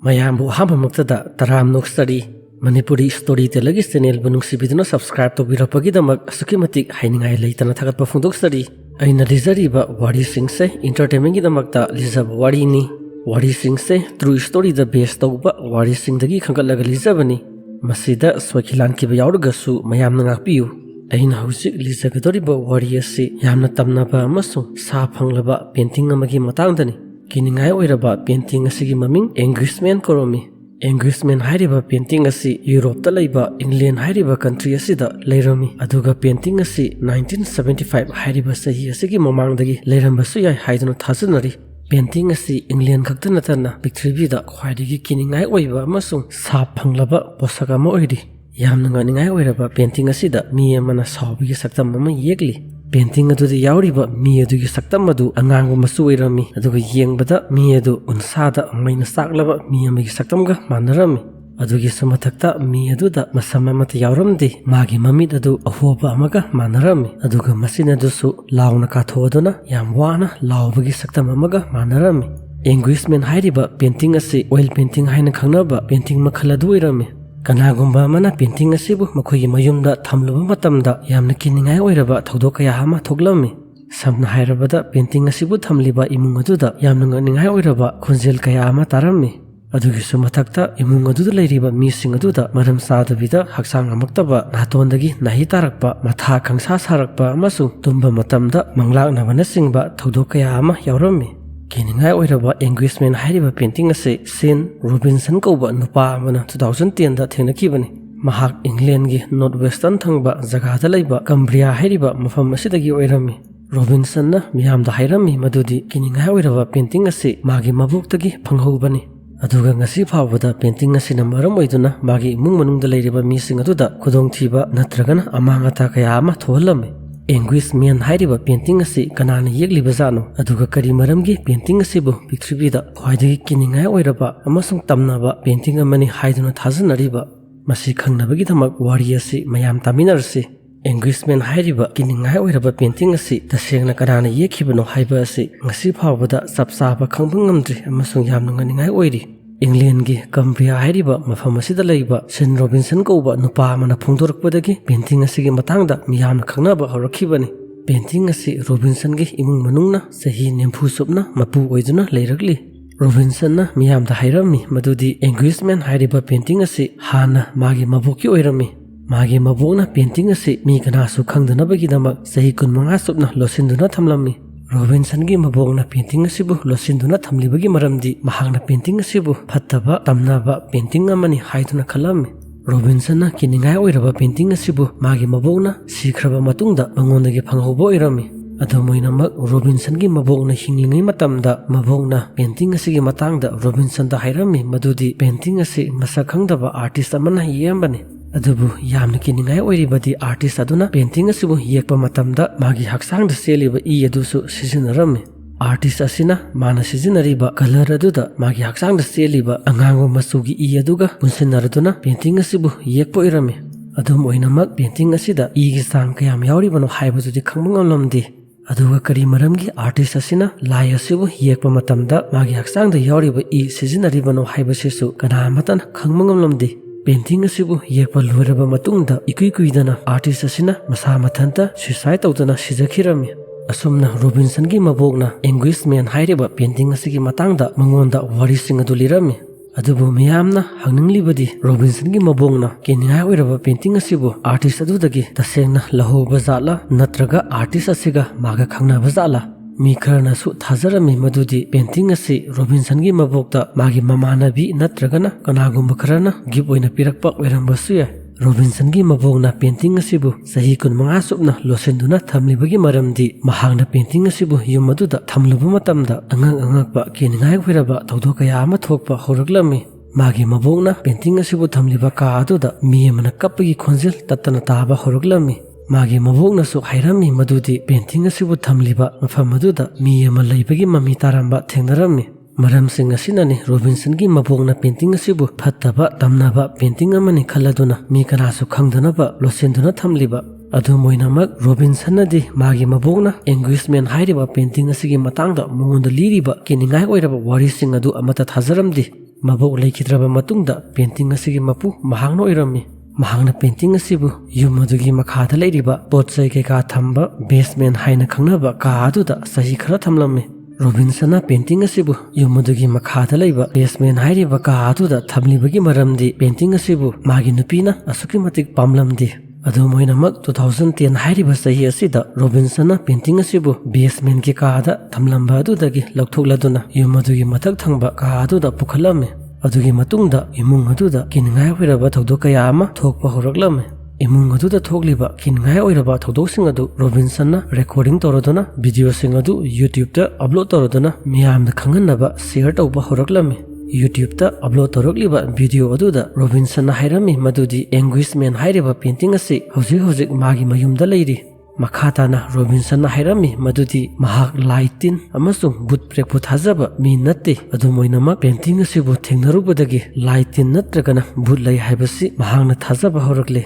Mayambu Hampamuktada, Taram no study, Manipuri StoryTeller channel Bunungsibidno subscribe to Birapagidamag, Sukimatic, Kiningai later Takat Pafundok study. Aina Lizariba, Wari sings entertainment Magda, Lizab Warini, Wari sings true story the best over, Wari sing the Gikangalaga Lizabani, Masida, Swakilan Kibayaugasu, Mayam Nagapiu. Aina Husik Lizagadoriba Wariasi, Yamna Tamnaba Masu, Sapanglaba, painting Amagi Matandani. Kiningai Oiraba painting asigi maming Anguished Man koromi. Anguished Man hairiba painting asi Europe ta laiba England hairiba country asida leirami. Aduga painting asi 1975 hairiba sahi asigi mamangdagi leirambasu yai haiduna thasunari. Painting asi England khakta natana pictribida khwaidagi kiningai oiba amasung sap phanglaba posakama oiri. Yamna nganingai oiraba painting asida mi amana sawbigi saktam ama yegli. Painting adu the yauriba mi adu gi saktam adu angangu masu oirami aduga yengbada mi adu unsada maina saklaba mi amagi saktamga manarami adugi samathakta mi adu da masamamata yauramdi magi mamit adu ahoba amaga manarami aduga masina dusu launa kathodona yamwana laubagi saktam amaga manarami. Anguished Man hairiba painting asi oil painting haina khangnaba painting makhal adu oirami. Kanagumba mana painting asibu makogi mayumda thamluba matamda yamna kiningai oiraba thodok kaya ama thoglami. Samna hairabada painting asibu thamliba imung aduda yamna nganingai oiraba khunjel kaya ama tarami. Adugi sumathakta imung aduda leiriba mising aduda maram sadabida haksang amaktaba natondagi nahi tarakpa matha khangsa sarakpa amasung tumba matamda manglaknabana singba thodok kaya ama yaurami. Kiningai oiraba Anguished Man hairiba painting ase Saint Robinson kauba nupa amana 2010 da thenakibani. Mahak England gi northwestern thangba jagada laiba Cumbria hairiba mafam asidagi oirami. Robinson na miyamda hairami madudi kiningai oiraba painting ase magi mabuktagi phanghobani. Aduga ngasi phawada painting ase namaram oiduna magi imung manungda leiriba mising aduda khudongthiba natragana amangata kaya ama thohalami. Anguished Man hairiba painting asi kanana yegliba jano aduga kari maramgi painting asibu pictribida khwaidagi kiningai oiraba amasung tamnaba painting amani haiduna thajanariba masi khangnabagi thamak wari asi mayam taminarsi. Anguished Man hairiba kiningai oiraba painting asi tasengna kanana yekhibano haiba asi ngasi phawada sapsaba khangbngamdri amasung yamna nganingai oiri. England gi Cumbria hairiba mafam asida leiba Saint Robinson kauba nupa amana phungdorakpadagi painting asigi matangda miyamna khangnaba horakhibani. Painting asi Robinson gi imung manungna sahi nemphu supna mapu oiduna leiragli. Robinson na miyamda hairami madudi Anguished Man hairiba painting asi hana magi mabuki oirami. Magi mabukna painting asi mi kanasu khangdanabagi damak sahi 15 supna losinduna thamlami. Robinson gi mabongna painting asibu losinduna thamlibagi maramdi mahangna painting asibu phattaba tamnaba painting amani haiduna khalami. Robinson na kiningai oiraba painting asibu magi mabongna sikhraba matungda mangondagi phanghoba oirami. Adomoinamak Robinson gi mabongna hinglingai matamda mabongna painting asigi matangda Robinson da hairami madudi painting asi masak khangdaba artist amana yembani. Adubu yamna kiningai oiribadi artist aduna painting asibu yekpa matamda magi haksangda seliba adusu sizinarami. Artist asina mana sizinariba color aduda magi haksangda seliba angango masugi aduga punsinnaraduna painting asibu yekpa oirami. Adum oinamak painting asida gi sang kayam yauribano haibadudi khangbangamlamdi. Aduga kari maramgi artist asina lai asibu yekpa matamda magi haksangda yauriba sizinaribano haibasisu kanamatan khangbangamlamdi. Painting asibu yekpa loiraba matungda ikuidana artist asina masa mathanta suicide tawdana sijakhirami. Asumna Robinson gi mabokna Anguished Man hairiba painting asigi matangda mangonda wari sing adu lirami. Adubu miyamna hangnglibadi Robinson gi mabokna kiningai oiraba painting asibu artist adudagi tasengna lahoba jala natraga artist asiga maga khangnaba jala. Mi kharana su thajarami madudi painting asi Robinson gi mabokta magi mamanabi natragana kanagumba kharana give oina pirakpa oirambasu ya. Robinson gi mabokna painting asibu sahi 15 supna losenduna thamlibagi maramdi mahangna painting asibu yumaduda thamluba matamda angakpa kiningai oiraba thodok kaya ama thokpa horaklami. Magi mabokna painting asibu thamliba ka aduda mi amana kapagi khonjel tatana taba horaklami. Magi mabokna su hairami madudi painting asibu thamliba mafam aduda mi ama leibagi mami taramba thengnarami. Maram sing asinani Robinson gi mabokna painting asibu phattaba tamnaba painting amani khaladuna mi kanasu khangdanaba losenduna thamliba. Adu moinamak Robinson nadi magi mabokna Anguished Man hairiba painting asigi matangda mongonda liriba kiningai oiraba wari sing adu amata thajaramdi. Mabok leikhidraba matungda painting asigi mapu mahangna oirami. Mahangna painting asibu yum adugi makhada leiriba potsai keka thamba basement haina khangnaba ka aduda sahi khara thamlami. Robinsona painting asibu yum adugi makhada leiba basement hairiba ka aduda thamlibagi maramdi painting asibu magi nupina asuki matik pamlamdi. Adu moinamak 2010 hairiba sahi asida Robinsona painting asibu basement ki kaada thamlamba adudagi laukthokladuna yum adugi mathak thangba ka aduda pukhalami. Adugi matungda imung aduda kiningai oiraba thodok kaya ama thokpa horaklame. Imung aduda thokliba kiningai oiraba thodosing adu Robinsona recording torodona video sing adu YouTube ta upload torodona miyamda khangannaba share tawba horaklame. YouTube ta upload torokliba video aduda Robinsona hairami madudi Anguished Man hairiba painting asi hojik magi mayumda leiri. Makhatana Robinsona hairami madudi mahak lightin amasung but prekpu thajaba mi natte adu moinama painting asibu thengnarubadagi lightin natragana but lai haibasi mahangna thajaba horakle.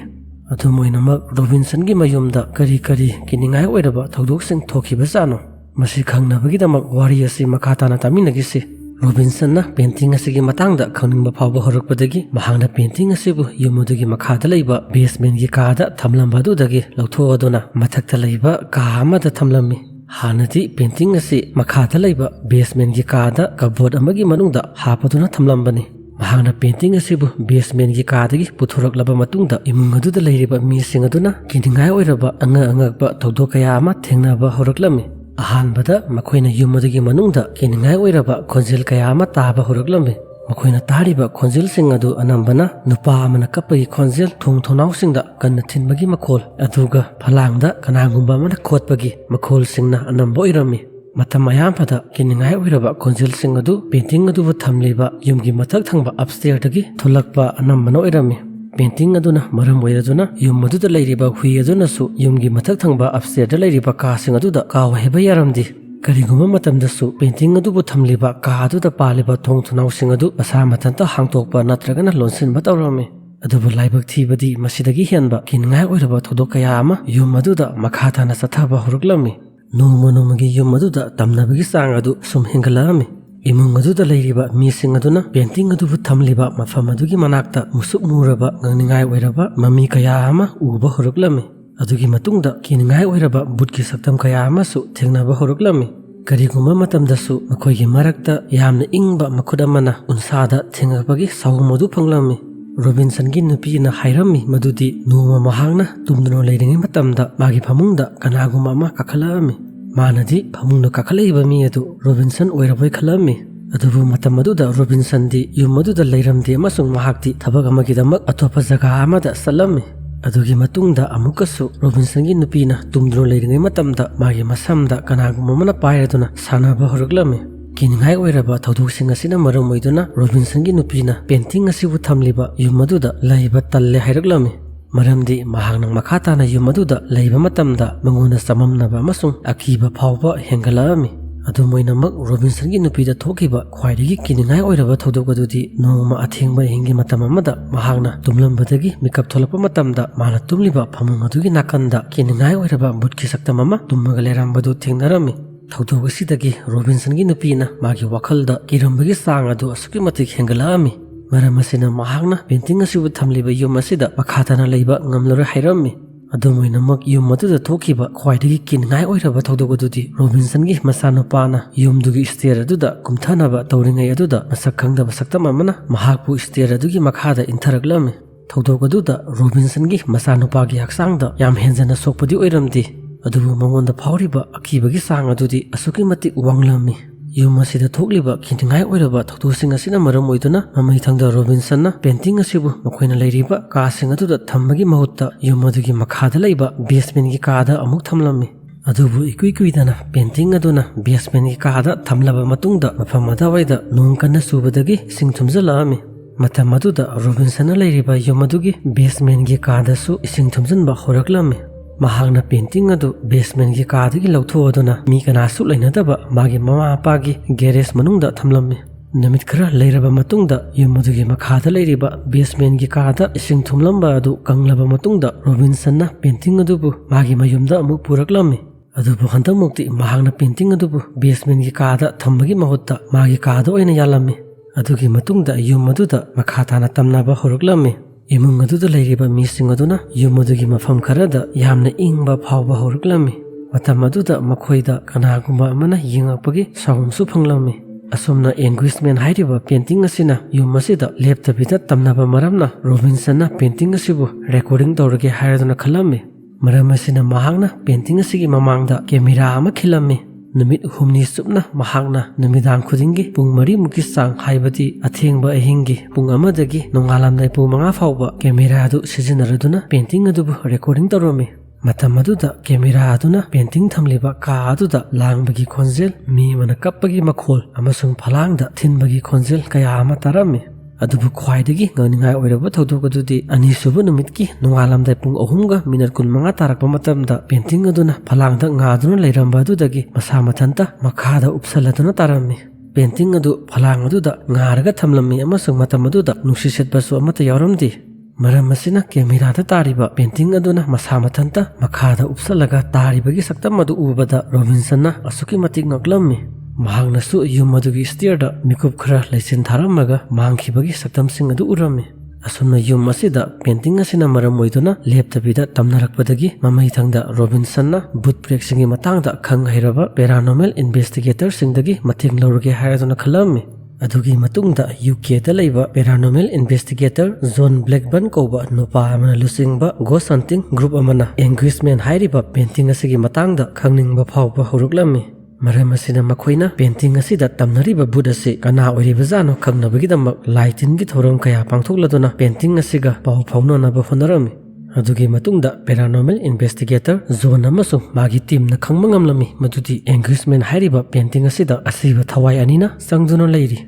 Adu moinama Robinson gi mayumda kari kiningai oiraba thodok-sing thokibasano masi khangnabagidamak wari asi makhatana taminagisi. Robinsona painting asigi matangda khaningba phawba horakpadagi mahangna painting asibu yumudugi makhada leiba basement gi kaada thamlamba dudagi lauthodona mathakta leiba ka amada thamlami. Hanadi painting asi makhada leiba basement gi kaada cupboard amagi manungda hapaduna thamlambani. Mahangna painting asibu basement gi kaadagi puthoraklaba matungda imung aduda leiriba mising aduna kiningai oiraba angakba thodok kaya ama thengnaba horaklami. Ahanbada makoina yumudagi manungda kiningai oiraba khonjel kaya ama taba horaklame. Makoina tariba khonjel sing adu anambana nupa amana kapagi khonjel thongthonau singda kanna thinbagi makhol aduga phalangda kanangumba amana khotpagi makhol singna anamba oirami. Matam ayampada kiningai oiraba khonjel sing adu painting adu thamliba yumgi mathak thangba upstairs dagi tholakpa anambana oirami. Painting aduna maram oiraduna yum aduda leiriba hui aduna su yumgi mathak thangba upstairs da leiriba ka sing aduda ka waheba yaramdi. Kariguma matamda su painting adubu thamliba ka aduda paliba thongthonau sing adu asa matanta hangtokpa natragana lonsinba tawrami. Adubu laibak thibadi masidagi hianba kiningai oiraba thodok kaya ama yum aduda makhathana sathaba horaklami. Nomagi yum aduda tamnabagi sang adu sum hengalami. Imung aduda leiriba mising aduna painting adubu thamliba mafam adugi manakta musuk muraba ngningai oiraba mami kaya ama uba horaklami. Adugi matungda kiningai oiraba butki saktam kaya ama su thengnaba horaklami. Kariguma matamda su makoigi marakta yamna ingba makhudamana unsada thengapagi saumodu phanglami. Robinson gi nupina hairami madudi noma mahangna tumduno leiringi matamda magi phamungda kanaguma ama kakhalami. Manadi phamungno kakhaleiba mi adu Robinson oiraboi khalami. Adubu matam aduda Robinson di yum aduda leiramdi amasung mahakti thabak amagidamak atopa jaga amada salami. Adugi matungda amukasu Robinson gi nupina tumdro leiringai matamda magi masamda kanaguma mana pairaduna sanaba horaklami. Kiningai oiraba thodok-sing asina maram oiduna Robinson gi nupina painting asibu thamliba yum aduda laiba talle hairaklami. Maramdi mahangnang makhatana yum aduda leiba matamda mangona samamnaba amasung akiba phawba hengalami. Adu moinamak Robinson gi nupida thokiba khwaidagi kiningai oiraba thodok adudi nongma athengba hingi matam amada mahangna tumlambadagi mikap tholapa matamda mana tumliba phamung adugi nakanda kiningai oiraba butki saktam ama tummaga lerambadu thengnarami. Thodok asidagi Robinson gi nupina magi wakhalda kirambagi sang adu asuki matik hengalami. Maram asina mahangna painting asibu thamliba yum asida makhatana leiba ngamlora hairami. Adu moinamak yum aduda thokiba khwaidagi kiningai oiraba thodok adudi Robinson gi masanupana yumdugi stair aduda kumthanaba tawringai aduda masak khangdaba saktam amana mahakpu stair adugi makhada intharaklami. Thodok aduda Robinson gi masanupagi haksangda yam henjana sokpadi oiramdi. Adubu mangonda phawriba akibagi sang adudi asuki matik wanglami. Yum asida thokliba kiningai oiraba thodosing asina maram oiduna mamai thangda Robinsonna painting asibu makoina leiriba ka sing aduda thambagi mahutta yum adugi makhada leiba basement gi kaada amuk thamlami. Adubu ikuidana painting aduna basement gi kaada thamlaba matungda mafam adawaida nong kanna subadagi sing thumjalami. Matam aduda Robinsonna leiriba yum adugi basement gi kaada su ising thumjanba horaklami. Mahangna painting adu basement gi kaadagi lauthodona mi kanasu lainadaba magi mama apagi garage manungda thamlami. Namit khara leiraba matungda yum adugi makhada leiriba basement gi kaada ising thumlamba adu kanglaba matungda Robinsonna painting adubu magi mayumda amuk puraklami. Adubu hantamukti mahangna painting adubu basement gi kaada thambagi mahutta magi kaada oina yalami. ꯑꯗꯨꯒꯤ ꯃꯇꯨꯡꯗ ꯌꯨꯝ ꯑꯗꯨꯗ ꯃꯈꯥ ꯇꯥꯅ ꯇꯝꯅꯕ ꯍꯧꯔꯛꯂꯝꯃꯤ꯫ ꯏꯃꯨꯡ ꯑꯗꯨꯗ ꯂꯩꯔꯤꯕ ꯃꯤꯁꯤꯡ ꯑꯗꯨꯅ ꯌꯨꯝ ꯑꯗꯨꯒꯤ ꯃꯐꯝ ꯈꯔꯗ ꯌꯥꯝꯅ ꯏꯪꯕ ꯐꯥꯎꯕ ꯍꯧꯔꯛꯂꯝꯃꯤ꯫ ꯃꯇꯝ ꯑꯗꯨꯗ ꯃꯈꯣꯏꯗ ꯀꯅꯥꯒꯨꯝꯕ ꯑꯃꯅ ꯌꯦꯡꯉꯛꯄꯒꯤ ꯁꯥꯎꯝꯁꯨ ꯐꯪꯂꯝꯃꯤ꯫ ꯑꯁꯨꯝꯅ Anguished Man ꯍꯥꯏꯔꯤꯕ ꯄꯦꯟꯇꯤꯡ ꯑꯁꯤꯅ ꯌꯨꯝ ꯑꯁꯤꯗ ꯂꯦꯞꯇꯕꯤꯗ ꯇꯝꯅꯕ ꯃꯔꯝꯅ ꯔꯣꯕꯤꯟꯁꯟꯅ ꯄꯦꯟꯇꯤꯡ ꯑꯁꯤꯕꯨ ꯔꯦꯀꯣꯔꯗꯤꯡ ꯇꯧꯔꯒꯦ ꯍꯥꯏꯔꯗꯨꯅ ꯈꯜꯂꯝꯃꯤ꯫ ꯃꯔꯝ ꯑꯁꯤꯅ ꯃꯍꯥꯛꯅ ꯄꯦꯟꯇꯤꯡ ꯑꯁꯤꯒꯤ ꯃꯃꯥꯡꯗ ꯀꯦꯃꯦꯔꯥ ꯑꯃ ꯈꯤꯜꯂꯝꯃꯤ꯫ ꯅꯨꯃꯤꯠ 6ꯅꯤ ꯆꯨꯞꯅ ꯃꯍꯥꯛꯅ ꯅꯨꯃꯤꯗꯥꯡ ꯈꯨꯗꯤꯡꯒꯤ ꯄꯨꯡ 4ꯃꯨꯛꯀꯤ ꯆꯥꯡ ꯍꯥꯏꯕꯗꯤ ꯑꯊꯦꯡꯕ ꯑꯍꯤꯡꯒꯤ ꯄꯨꯡ 1ꯗꯒꯤ ꯅꯣꯡꯉꯥꯜꯂꯝꯗꯥꯏ ꯄꯨꯡ 5 ꯐꯥꯎꯕ ꯀꯦꯃꯦꯔꯥ ꯑꯗꯨ ꯁꯤꯖꯤꯟꯅꯔꯗꯨꯅ ꯄꯦꯟꯇꯤꯡ ꯑꯗꯨꯕꯨ ꯔꯦꯀꯣꯔꯗꯤꯡ ꯇꯧꯔꯝꯃꯤ꯫ ꯃꯇꯝ ꯑꯗꯨꯗ ꯀꯦꯃꯦꯔꯥ ꯑꯗꯨꯅ ꯄꯦꯟꯇꯤꯡ ꯊꯝꯂꯤꯕ ꯀꯥ ꯑꯗꯨꯗ ꯂꯥꯡꯕꯒꯤ ꯈꯣꯟꯖꯦꯜ, ꯃꯤ ꯑꯃꯅ ꯀꯞꯄꯒꯤ ꯃꯈꯣꯜ ꯑꯃꯁꯨꯡ ꯐꯂꯥꯡꯗ ꯊꯤꯟꯕꯒꯤ ꯈꯣꯟꯖꯦꯜ ꯀꯌꯥ ꯑꯃ ꯇꯥꯔꯝꯃꯤ꯫ ꯑꯗꯨꯕꯨ ꯈ꯭ꯋꯥꯏꯗꯒꯤ ꯉꯛꯅꯤꯡꯉꯥꯏ ꯑꯣꯏꯔꯕ ꯊꯧꯗꯣꯛ ꯑꯗꯨꯗꯤ ꯑꯅꯤꯁꯨꯕ ꯅꯨꯃꯤꯠꯀꯤ ꯅꯣꯡꯉꯥꯜꯂꯝꯗꯥꯏ ꯄꯨꯡ 3:15 ꯇꯥꯔꯛꯄ ꯃꯇꯝꯗ ꯄꯦꯟꯇꯤꯡ ꯑꯗꯨꯅ ꯐꯂꯥꯡꯗ ꯉꯥꯗꯨꯅ ꯂꯩꯔꯝꯕ ꯑꯗꯨꯗꯒꯤ ꯃꯁꯥ ꯃꯊꯟꯇ ꯃꯈꯥꯗ ꯎꯞꯁꯜꯂꯗꯨꯅ ꯇꯥꯔꯝꯃꯤ꯫ ꯄꯦꯟꯇꯤꯡ ꯑꯗꯨ ꯐꯂꯥꯡ ꯑꯗꯨꯗ ꯉꯥꯔꯒ ꯊꯝꯂꯝꯃꯤ ꯑꯃꯁꯨꯡ ꯃꯇꯝ ꯑꯗꯨꯗ ꯅꯨꯡꯁꯤꯠ ꯁꯤꯠꯄꯁꯨ ꯑꯃꯠꯇ ꯌꯥꯎꯔꯝꯗꯦ꯫ ꯃꯔꯝ ꯑꯁꯤꯅ ꯀꯦꯃꯦꯔꯥꯗ ꯇꯥꯔꯤꯕ ꯄꯦꯟꯇꯤꯡ ꯑꯗꯨꯅ ꯃꯁꯥ ꯃꯊꯟꯇ ꯃꯈꯥꯗ ꯎꯞꯁꯜꯂꯒ ꯇꯥꯔꯤꯕꯒꯤ ꯁꯛꯇꯝ ꯑꯗꯨ ꯎꯕꯗ ꯔꯣꯕꯤꯟꯁꯟꯅ ꯑꯁꯨꯛꯀꯤ ꯃꯇꯤꯛ ꯉꯛꯂꯝꯃꯤ꯫ ꯃꯍꯥꯛꯅꯁꯨ ꯌꯨꯝ ꯑꯗꯨꯒꯤ ꯁ꯭ꯇꯤꯌꯔꯗ ꯃꯤꯀꯨꯞ ꯈꯔ ꯂꯩꯆꯤꯟ ꯊꯥꯔꯝꯃꯒ ꯃꯥꯡꯈꯤꯕꯒꯤ ꯁꯛꯇꯝꯁꯤꯡ ꯑꯗꯨ ꯎꯔꯝꯃꯤ꯫ ꯑꯁꯨꯝꯅ ꯌꯨꯝ ꯑꯁꯤꯗ ꯄꯦꯟꯇꯤꯡ ꯑꯁꯤꯅ ꯃꯔꯝ ꯑꯣꯏꯗꯨꯅ ꯂꯦꯞꯇꯕꯤꯗ ꯇꯝꯅꯔꯛꯄꯗꯒꯤ ꯃꯃꯩꯊꯪꯗ ꯔꯣꯕꯤꯟꯁꯟꯅ ꯕꯨꯠ ꯄ꯭ꯔꯦꯛꯁꯤꯡꯒꯤ ꯃꯇꯥꯡꯗ ꯈꯪ ꯍꯩꯔꯕ ꯄꯦꯔꯥꯅꯣꯔꯃꯦꯜ ꯏꯟꯚꯦꯁꯇꯤꯒꯦꯇꯔꯁꯤꯡꯗꯒꯤ ꯃꯇꯦꯡ ꯂꯧꯔꯒꯦ ꯍꯥꯏꯔꯗꯨꯅ ꯈꯜꯂꯝꯃꯤ꯫ ꯑꯗꯨꯒꯤ ꯃꯇꯨꯡꯗ UKꯗ ꯂꯩꯕ ꯄꯦꯔꯥꯅꯣꯔꯃꯦꯜ ꯏꯟꯚꯦꯁꯇꯤꯒꯦꯇꯔ ꯖꯣꯟ ꯕ꯭ꯂꯦꯛꯕꯔꯟ ꯀꯧꯕ ꯅꯨꯄꯥ ꯑꯃꯅ ꯂꯨꯆꯤꯡꯕ ꯒꯣꯁ ꯍꯟꯇꯤꯡ ꯒ꯭ꯔꯨꯞ ꯑꯃꯅ Anguished Man ꯍꯥꯏꯔꯤꯕ ꯄꯦꯟꯇꯤꯡ ꯑꯁꯤꯒꯤ ꯃꯇꯥꯡꯗ ꯈꯪꯅꯤꯡꯕ ꯐꯥꯎꯕ ꯍꯧꯔꯛꯂꯝꯃꯤ꯫ ꯃꯔꯝ ꯑꯁꯤꯅ ꯃꯈꯣꯏꯅ ꯄꯦꯟꯇꯤꯡ ꯑꯁꯤꯗ ꯇꯝꯅꯔꯤꯕ ꯕꯨꯠ ꯑꯁꯤ ꯀꯅꯥ ꯑꯣꯏꯔꯤꯕꯖꯥꯠꯅꯣ ꯈꯪꯅꯕꯒꯤꯗꯃꯛ ꯂꯥꯏ ꯇꯤꯟꯒꯤ ꯊꯧꯔꯝ ꯀꯌꯥ ꯄꯥꯡꯊꯣꯛꯂꯗꯨꯅ ꯄꯦꯟꯇꯤꯡ ꯑꯁꯤꯒ ꯄꯥꯎ ꯐꯥꯎꯅꯅꯕ ꯍꯣꯠꯅꯔꯝꯃꯤ꯫ ꯑꯗꯨꯒꯤ ꯃꯇꯨꯡꯗ ꯄꯦꯔꯥꯅꯣꯔꯃꯦꯜ ꯏꯟꯚꯦꯁꯇꯤꯒꯦꯇꯔ ꯖꯣꯟ ꯑꯃꯁꯨꯡ ꯃꯥꯒꯤ ꯇꯤꯝꯅ ꯈꯪꯕ ꯉꯝꯂꯝꯃꯤ ꯃꯗꯨꯗꯤ Anguished Man ꯍꯥꯏꯔꯤꯕ ꯄꯦꯟꯇꯤꯡ ꯑꯁꯤꯗ ꯑꯁꯤꯕ ꯊꯋꯥꯏ ꯑꯅꯤꯅ ꯆꯪꯗꯨꯅ ꯂꯩꯔꯤ꯫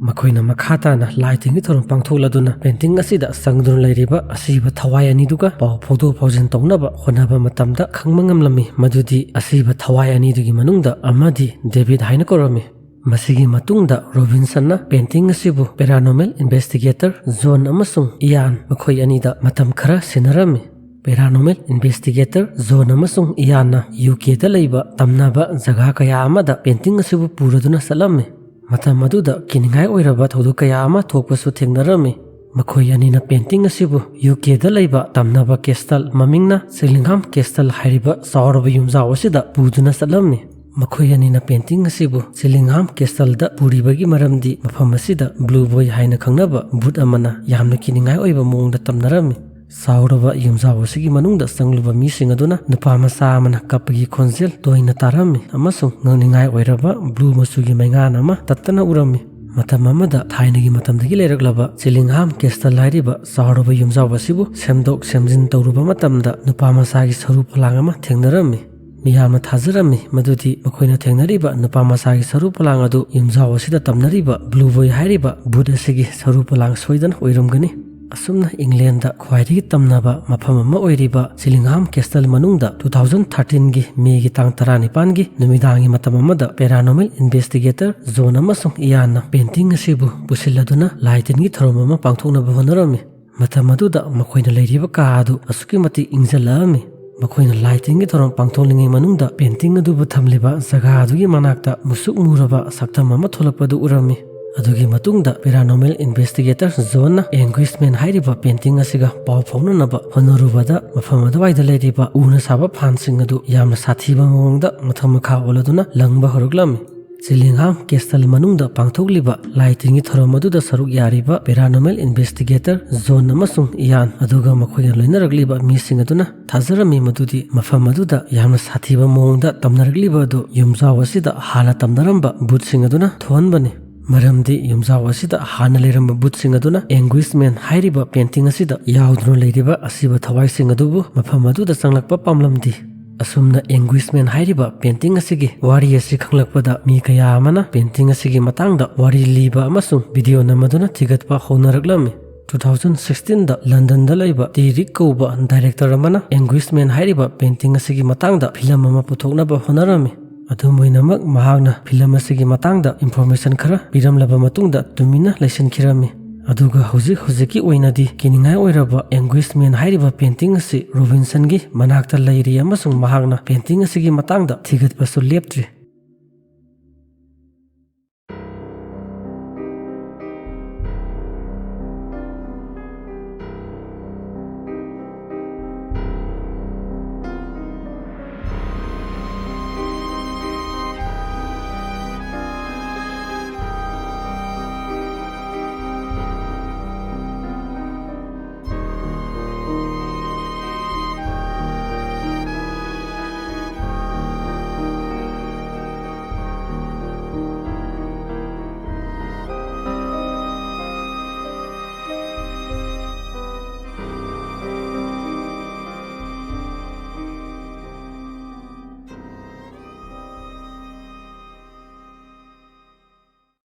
ꯃꯈꯣꯏꯅ ꯃꯈꯥ ꯇꯥꯅ ꯂꯥꯏ ꯇꯤꯟꯒꯤ ꯊꯧꯔꯝ ꯄꯥꯡꯊꯣꯛꯂꯗꯨꯅ ꯄꯦꯟꯇꯤꯡ ꯑꯁꯤꯗ ꯆꯪꯗꯨꯅ ꯂꯩꯔꯤꯕ ꯑꯁꯤꯕ ꯊꯋꯥꯏ ꯑꯅꯤꯗꯨꯒ ꯄꯥꯎ ꯐꯥꯎꯗꯣꯛ ꯐꯥꯎꯖꯤꯟ ꯇꯧꯅꯕ ꯍꯣꯠꯅꯕ ꯃꯇꯝꯗ ꯈꯪꯕ ꯉꯝꯂꯝꯃꯤ ꯃꯗꯨꯗꯤ ꯑꯁꯤꯕ ꯊꯋꯥꯏ ꯑꯅꯤꯗꯨꯒꯤ ꯃꯅꯨꯡꯗ ꯑꯃꯗꯤ ꯗꯦꯕꯤꯗ ꯍꯥꯏꯅ ꯀꯧꯔꯝꯃꯤ꯫ ꯃꯁꯤꯒꯤ ꯃꯇꯨꯡꯗ ꯔꯣꯕꯤꯟꯁꯟꯅ ꯄꯦꯟꯇꯤꯡ ꯑꯁꯤꯕꯨ ꯄꯦꯔꯥꯅꯣꯔꯃꯦꯜ ꯏꯟꯚꯦꯁꯇꯤꯒꯦꯇꯔ ꯖꯣꯟ ꯑꯃꯁꯨꯡ ꯏꯌꯥꯟ ꯃꯈꯣꯏ ꯑꯅꯤꯗ ꯃꯇꯝ ꯈꯔ ꯁꯤꯟꯅꯔꯝꯃꯤ꯫ ꯄꯦꯔꯥꯅꯣꯔꯃꯦꯜ ꯏꯟꯚꯦꯁꯇꯤꯒꯦꯇꯔ ꯖꯣꯟ ꯑꯃꯁꯨꯡ ꯏꯌꯥꯟꯅ UKꯗ ꯂꯩꯕ ꯇꯝꯅꯕ ꯖꯒꯥ ꯀꯌꯥ ꯑꯃꯗ ꯄꯦꯟꯇꯤꯡ ꯑꯁꯤꯕꯨ ꯄꯨꯔꯗꯨꯅ ꯆꯠꯂꯝꯃꯤ꯫ ꯃꯇꯝ ꯑꯗꯨꯗ ꯀꯤꯅꯤꯡꯉꯥꯏ ꯑꯣꯏꯔꯕ ꯊꯧꯗꯣꯛ ꯀꯌꯥ ꯑꯃ ꯊꯣꯛꯄꯁꯨ ꯊꯦꯡꯅꯔꯝꯃꯤ꯫ ꯃꯈꯣꯏ ꯑꯅꯤꯅ ꯄꯦꯟꯇꯤꯡ ꯑꯁꯤꯕꯨ UKꯗ ꯂꯩꯕ ꯇꯝꯅꯕ ꯀꯦꯁꯇꯜ ꯃꯃꯤꯡꯅ ꯆꯤꯂꯤꯡꯍꯥꯝ ꯀꯦꯁꯇꯜ ꯍꯥꯏꯔꯤꯕ ꯆꯥꯎꯔꯕ ꯌꯨꯝꯖꯥꯎ ꯑꯁꯤꯗ ꯄꯨꯗꯨꯅ ꯆꯠꯂꯝꯃꯤ꯫ ꯃꯈꯣꯏ ꯑꯅꯤꯅ ꯄꯦꯟꯇꯤꯡ ꯑꯁꯤꯕꯨ ꯆꯤꯂꯤꯡꯍꯥꯝ ꯀꯦꯁꯇꯜꯗ ꯄꯨꯔꯤꯕꯒꯤ ꯃꯔꯝꯗꯤ ꯃꯐꯝ ꯑꯁꯤꯗ ꯕ꯭ꯂꯨ ꯕꯣꯏ ꯍꯥꯏꯅ ꯈꯪꯅꯕ ꯕꯨꯠ ꯑꯃꯅ ꯌꯥꯝꯅ ꯀꯤꯅꯤꯡꯉꯥꯏ ꯑꯣꯏꯕ ꯃꯑꯣꯡꯗ ꯇꯝꯅꯔꯝꯃꯤ꯫ ꯆꯥꯎꯔꯕ ꯌꯨꯝꯖꯥꯎ ꯑꯁꯤꯒꯤ ꯃꯅꯨꯡꯗ ꯆꯪꯂꯨꯕ ꯃꯤꯁꯤꯡ ꯑꯗꯨꯅ ꯅꯨꯄꯥ ꯃꯆꯥ ꯑꯃꯅ ꯀꯞꯄꯒꯤ ꯈꯣꯟꯖꯦꯜ ꯇꯣꯏꯅ ꯇꯥꯔꯝꯃꯤ ꯑꯃꯁꯨꯡ ꯉꯛꯅꯤꯡꯉꯥꯏ ꯑꯣꯏꯔꯕ ꯕ꯭ꯂꯨ ꯃꯆꯨꯒꯤ ꯃꯩꯉꯥꯟ ꯑꯃ ꯇꯠꯇꯅ ꯎꯔꯝꯃꯤ꯫ ꯃꯇꯝ ꯑꯃꯗ ꯊꯥꯏꯅꯒꯤ ꯃꯇꯝꯗꯒꯤ ꯂꯩꯔꯛꯂꯕ ꯆꯤꯂꯤꯡꯍꯥꯝ ꯀꯦꯁꯇꯜ ꯍꯥꯏꯔꯤꯕ ꯆꯥꯎꯔꯕ ꯌꯨꯝꯖꯥꯎ ꯑꯁꯤꯕꯨ ꯁꯦꯝꯗꯣꯛ ꯁꯦꯝꯖꯤꯟ ꯇꯧꯔꯨꯕ ꯃꯇꯝꯗ ꯅꯨꯄꯥ ꯃꯆꯥꯒꯤ ꯁꯔꯨ ꯐꯂꯥꯡ ꯑꯃ ꯊꯦꯡꯅꯔꯝꯃꯤ꯫ ꯃꯤꯌꯥꯝꯅ ꯊꯥꯖꯔꯝꯃꯤ ꯃꯗꯨꯗꯤ ꯃꯈꯣꯏꯅ ꯊꯦꯡꯅꯔꯤꯕ ꯅꯨꯄꯥ ꯃꯆꯥꯒꯤ ꯁꯔꯨ ꯐꯂꯥꯡ ꯑꯗꯨ ꯌꯨꯝꯖꯥꯎ ꯑꯁꯤꯗ ꯇꯝꯅꯔꯤꯕ ꯕ꯭ꯂꯨ ꯕꯣꯏ ꯍꯥꯏꯔꯤꯕ ꯕꯨꯠ ꯑꯁꯤꯒꯤ ꯁꯔꯨ ꯐꯂꯥꯡ ꯁꯣꯏꯗꯅ ꯑꯣꯏꯔꯝꯒꯅꯤ꯫ ꯑꯁꯨꯝꯅ ꯏꯪꯂꯦꯟꯗ ꯈ꯭ꯋꯥꯏꯗꯒꯤ ꯇꯝꯅꯕ ꯃꯐꯝ ꯑꯃ ꯑꯣꯏꯔꯤꯕ ꯆꯤꯂꯤꯡꯍꯥꯝ ꯀꯦꯁꯇꯜ ꯃꯅꯨꯡꯗ 2013ꯒꯤ ꯃꯦꯒꯤ ꯇꯥꯡ 19ꯒꯤ ꯅꯨꯃꯤꯗꯥꯡꯒꯤ ꯃꯇꯝ ꯑꯃꯗ ꯄꯦꯔꯥꯅꯣꯔꯃꯦꯜ ꯏꯟꯚꯦꯁꯇꯤꯒꯦꯇꯔ ꯖꯣꯟ ꯑꯃꯁꯨꯡ ꯏꯌꯥꯟꯅ ꯄꯦꯟꯇꯤꯡ ꯑꯁꯤꯕꯨ ꯄꯨꯁꯤꯜꯂꯗꯨꯅ ꯂꯥꯏ ꯇꯤꯟꯒꯤ ꯊꯧꯔꯝ ꯑꯃ ꯄꯥꯡꯊꯣꯛꯅꯕ ꯍꯣꯠꯅꯔꯝꯃꯤ꯫ ꯃꯇꯝ ꯑꯗꯨꯗ ꯃꯈꯣꯏꯅ ꯂꯩꯔꯤꯕ ꯀꯥ ꯑꯗꯨ ꯑꯁꯨꯛꯀꯤ ꯃꯇꯤꯛ ꯏꯪꯖꯜꯂꯛꯑꯝꯃꯤ꯫ ꯃꯈꯣꯏꯅ ꯂꯥꯏ ꯇꯤꯟꯒꯤ ꯊꯧꯔꯝ ꯄꯥꯡꯊꯣꯛꯂꯤꯉꯩ ꯃꯅꯨꯡꯗ ꯄꯦꯟꯇꯤꯡ ꯑꯗꯨꯕꯨ ꯊꯝꯂꯤꯕ ꯖꯒꯥ ꯑꯗꯨꯒꯤ ꯃꯅꯥꯛꯇ ꯃꯨꯁꯨꯛ ꯃꯨꯔꯕ ꯁꯛꯇꯝ ꯑꯃ ꯊꯣꯛꯂꯛꯄꯗꯨ ꯎꯔꯝꯃꯤ꯫ ꯑꯗꯨꯒꯤ ꯃꯇꯨꯡꯗ ꯄꯦꯔꯥꯅꯣꯔꯃꯦꯜ ꯏꯟꯚꯦꯁꯇꯤꯒꯦꯇꯔ ꯖꯣꯟꯅ Anguished Man ꯍꯥꯏꯔꯤꯕ ꯄꯦꯟꯇꯤꯡ ꯑꯁꯤꯒ ꯄꯥꯎ ꯐꯥꯎꯅꯅꯕ ꯍꯣꯠꯅꯔꯨꯕꯗ ꯃꯐꯝ ꯑꯗꯨꯋꯥꯏꯗ ꯂꯩꯔꯤꯕ ꯎꯅ ꯁꯥꯕ ꯐꯥꯟꯁꯤꯡ ꯑꯗꯨ ꯌꯥꯝꯅ ꯁꯥꯊꯤꯕ ꯃꯑꯣꯡꯗ ꯃꯊꯛ ꯃꯈꯥ ꯑꯣꯜꯂꯗꯨꯅ ꯂꯪꯕ ꯍꯧꯔꯛꯂꯝꯃꯤ꯫ ꯆꯤꯂꯤꯡꯍꯥꯝ ꯀꯦꯁꯇꯜ ꯃꯅꯨꯡꯗ ꯄꯥꯡꯊꯣꯛꯂꯤꯕ ꯂꯥꯏ ꯇꯤꯟꯒꯤ ꯊꯧꯔꯝ ꯑꯗꯨꯗ ꯁꯔꯨꯛ ꯌꯥꯔꯤꯕ ꯄꯦꯔꯥꯅꯣꯔꯃꯦꯜ ꯏꯟꯚꯦꯁꯇꯤꯒꯦꯇꯔ ꯖꯣꯟ ꯑꯃꯁꯨꯡ ꯏꯌꯥꯟ ꯑꯗꯨꯒ ꯃꯈꯣꯏꯅ ꯂꯣꯏꯅꯔꯛꯂꯤꯕ ꯃꯤꯁꯤꯡ ꯑꯗꯨꯅ ꯊꯥꯖꯔꯝꯃꯤ ꯃꯗꯨꯗꯤ ꯃꯐꯝ ꯑꯗꯨꯗ ꯌꯥꯝꯅ ꯁꯥꯊꯤꯕ ꯃꯑꯣꯡꯗ ꯇꯝꯅꯔꯛꯂꯤꯕ ꯑꯗꯨ ꯌꯨꯝꯖꯥꯎ ꯑꯁꯤꯗ ꯍꯥꯟꯅ ꯇꯝꯅꯔꯝꯕ ꯕꯨꯠꯁꯤꯡ ꯑꯗꯨꯅ ꯊꯣꯛꯍꯟꯕꯅꯤ꯫ ꯃꯔꯝꯗꯤ ꯌꯨꯝꯖꯥꯎ ꯑꯁꯤꯗ ꯍꯥꯟꯅ ꯂꯩꯔꯝꯕ ꯕꯨꯠꯁꯤꯡ ꯑꯗꯨꯅ Anguished Man ꯍꯥꯏꯔꯤꯕ ꯄꯦꯟꯇꯤꯡ ꯑꯁꯤꯗ ꯌꯥꯎꯗꯨꯅ ꯂꯩꯔꯤꯕ ꯑꯁꯤꯕ ꯊꯋꯥꯏꯁꯤꯡ ꯑꯗꯨꯕꯨ ꯃꯐꯝ ꯑꯗꯨꯗ ꯆꯪꯂꯛꯄ ꯄꯥꯝꯂꯝꯗꯦ꯫ ꯑꯁꯨꯝꯅ Anguished Man ꯍꯥꯏꯔꯤꯕ ꯄꯦꯟꯇꯤꯡ ꯑꯁꯤꯒꯤ ꯋꯥꯔꯤ ꯑꯁꯤ ꯈꯪꯂꯛꯄꯗ ꯃꯤ ꯀꯌꯥ ꯑꯃꯅ ꯄꯦꯟꯇꯤꯡ ꯑꯁꯤꯒꯤ ꯃꯇꯥꯡꯗ ꯋꯥꯔꯤ ꯂꯤꯕ ꯑꯃꯁꯨꯡ ꯚꯤꯗꯤꯑꯣ ꯅꯝꯃꯗꯨꯅ ꯊꯤꯒꯠꯄ ꯍꯧꯅꯔꯛꯂꯝꯃꯤ꯫ 2016ꯗ ꯂꯟꯗꯟꯗ ꯂꯩꯕ ꯇꯤꯔꯤꯛ ꯀꯧꯕ ꯗꯥꯏꯔꯦꯛꯇꯔ ꯑꯃꯅ Anguished Man ꯍꯥꯏꯔꯤꯕ ꯄꯦꯟꯇꯤꯡ ꯑꯁꯤꯒꯤ ꯃꯇꯥꯡꯗ ꯐꯤꯂꯝ ꯑꯃ ꯄꯨꯊꯣꯛꯅꯕ ꯍꯣꯠꯅꯔꯝꯃꯤ꯫ ꯑꯗꯨꯝ ꯑꯣꯏꯅꯃꯛ ꯃꯍꯥꯛꯅ ꯐꯤꯂꯝ ꯑꯁꯤꯒꯤ ꯃꯇꯥꯡꯗ ꯏꯟꯐꯣꯔꯃꯦꯁꯟ ꯈꯔ ꯄꯤꯔꯝꯂꯕ ꯃꯇꯨꯡꯗ ꯇꯨꯃꯤꯟꯅ ꯂꯩꯁꯤꯟꯈꯤꯔꯝꯃꯤ꯫ ꯑꯗꯨꯒ ꯍꯧꯖꯤꯛꯀꯤ ꯑꯣꯏꯅꯗꯤ ꯀꯤꯅꯤꯡꯉꯥꯏ ꯑꯣꯏꯔꯕ Anguished Man ꯍꯥꯏꯔꯤꯕ ꯄꯦꯟꯇꯤꯡ ꯑꯁꯤ ꯔꯣꯕꯤꯟꯁꯟꯒꯤ ꯃꯅꯥꯛꯇ ꯂꯩꯔꯤ ꯑꯃꯁꯨꯡ ꯃꯍꯥꯛꯅ ꯄꯦꯟꯇꯤꯡ ꯑꯁꯤꯒꯤ ꯃꯇꯥꯡꯗ ꯊꯤꯒꯠꯄꯁꯨ ꯂꯦꯞꯇ꯭ꯔꯤ꯫